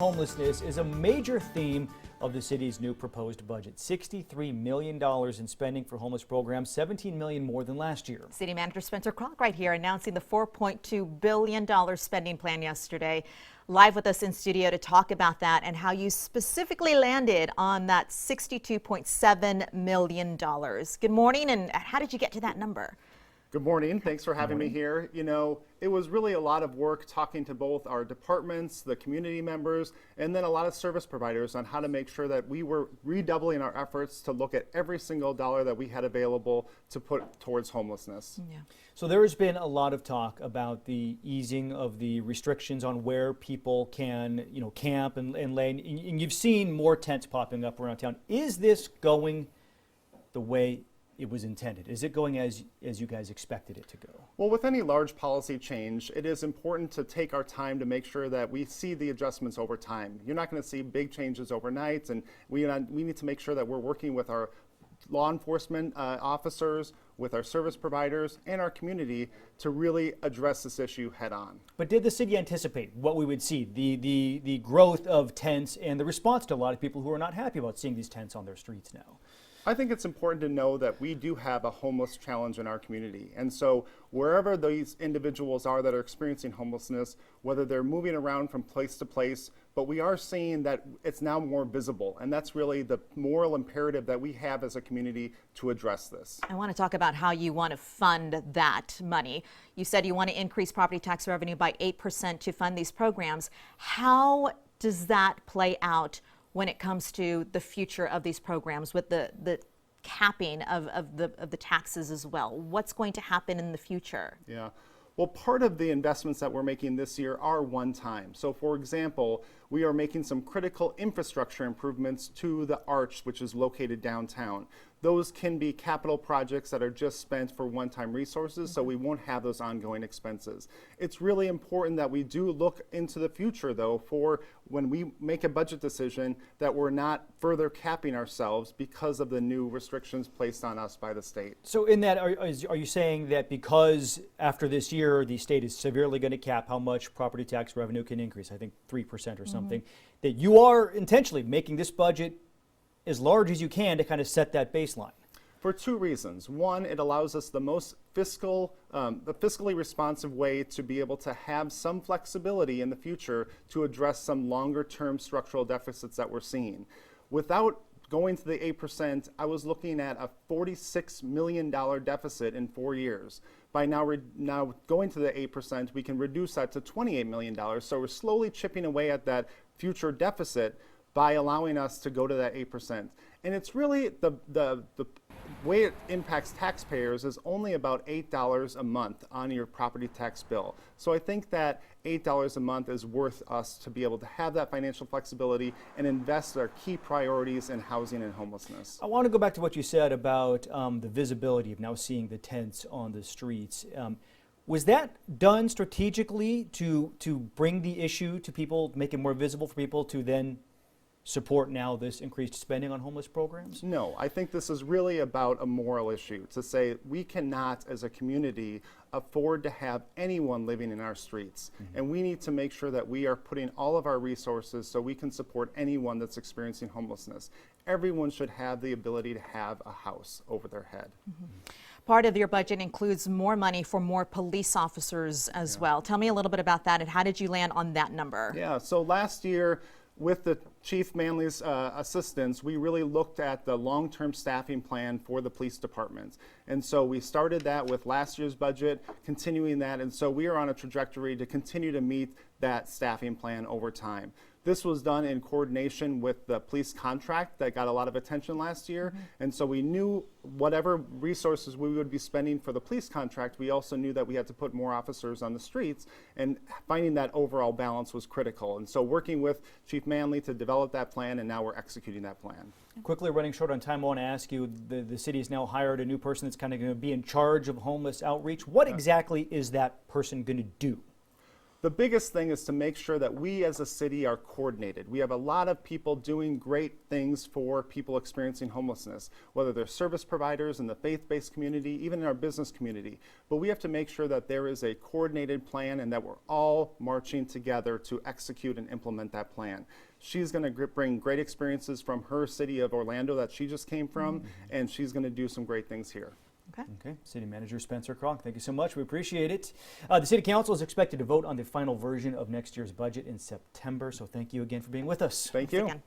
Homelessness is a major theme of the city's new proposed budget. $63 million in spending for homeless programs, $17 million more than last year. City Manager Spencer Cronk right here announcing the $4.2 billion spending plan yesterday. Live with us in studio to talk about that and how you specifically landed on that $62.7 million. Good morning, and how did you get to that number? Good morning. Thanks for having me here. You know, it was really a lot of work talking to both our departments, the community members, and then a lot of service providers on how to make sure that we were redoubling our efforts to look at every single dollar that we had available to put towards homelessness. Yeah. So there has been a lot of talk about the easing of the restrictions on where people can, camp and lay. And you've seen more tents popping up around town. Is this going the way it was intended? Is it going as you guys expected it to go? Well, with any large policy change, it is important to take our time to make sure that we see the adjustments over time. You're not going to see big changes overnight, and we need to make sure that we're working with our law enforcement officers, with our service providers, and our community to really address this issue head on. But did the city anticipate what we would see, the growth of tents and the response to a lot of people who are not happy about seeing these tents on their streets now? I think it's important to know that we do have a homeless challenge in our community. And so wherever these individuals are that are experiencing homelessness, whether they're moving around from place to place, but we are seeing that it's now more visible. And that's really the moral imperative that we have as a community to address this. I want to talk about how you want to fund that money. You said you want to increase property tax revenue by 8% to fund these programs. How does that play out when it comes to the future of these programs with the capping of the taxes as well? What's going to happen in the future? Yeah. Well, part of the investments that we're making this year are one time. So for example, we are making some critical infrastructure improvements to the arch, which is located downtown. Those can be capital projects that are just spent for one-time resources, so we won't have those ongoing expenses. It's really important that we do look into the future, though, for when we make a budget decision, that we're not further capping ourselves because of the new restrictions placed on us by the state. So in that, are you saying that because after this year, the state is severely going to cap how much property tax revenue can increase, I think 3% or something, that you are intentionally making this budget as large as you can to kind of set that baseline? For two reasons. One, it allows us the most fiscally responsive way to be able to have some flexibility in the future to address some longer term structural deficits that we're seeing. Without going to the 8%, I was looking at a $46 million deficit in 4 years. By now going to the 8%, we can reduce that to $28 million. So we're slowly chipping away at that future deficit by allowing us to go to that 8%. And it's really the way it impacts taxpayers is only about $8 a month on your property tax bill. So I think that $8 a month is worth us to be able to have that financial flexibility and invest our key priorities in housing and homelessness. I want to go back to what you said about the visibility of now seeing the tents on the streets. Was that done strategically to bring the issue to people, make it more visible for people to then support now this increased spending on homeless programs? No, I think this is really about a moral issue, to say we cannot as a community afford to have anyone living in our streets. And we need to make sure that we are putting all of our resources so we can support anyone that's experiencing homelessness. Everyone should have the ability to have a house over their head. Part of your budget includes more money for more police officers as well. Tell me a little bit about that, and how did you land on that number? Yeah, so last year, with the Chief Manley's assistance, we really looked at the long-term staffing plan for the police department. And so we started that with last year's budget, continuing that, and so we are on a trajectory to continue to meet that staffing plan over time. This was done in coordination with the police contract that got a lot of attention last year. And so we knew whatever resources we would be spending for the police contract, we also knew that we had to put more officers on the streets, and finding that overall balance was critical. And so working with Chief Manley to develop that plan, and now we're executing that plan. Quickly running short on time, I want to ask you, the city has now hired a new person that's kind of going to be in charge of homeless outreach. What exactly is that person going to do? The biggest thing is to make sure that we as a city are coordinated. We have a lot of people doing great things for people experiencing homelessness, whether they're service providers in the faith-based community, even in our business community. But we have to make sure that there is a coordinated plan and that we're all marching together to execute and implement that plan. She's going to bring great experiences from her city of Orlando that she just came from, and she's going to do some great things here. Okay, City Manager Spencer Cronk, thank you so much. We appreciate it. The City Council is expected to vote on the final version of next year's budget in September, so thank you again for being with us. Thank you. Again.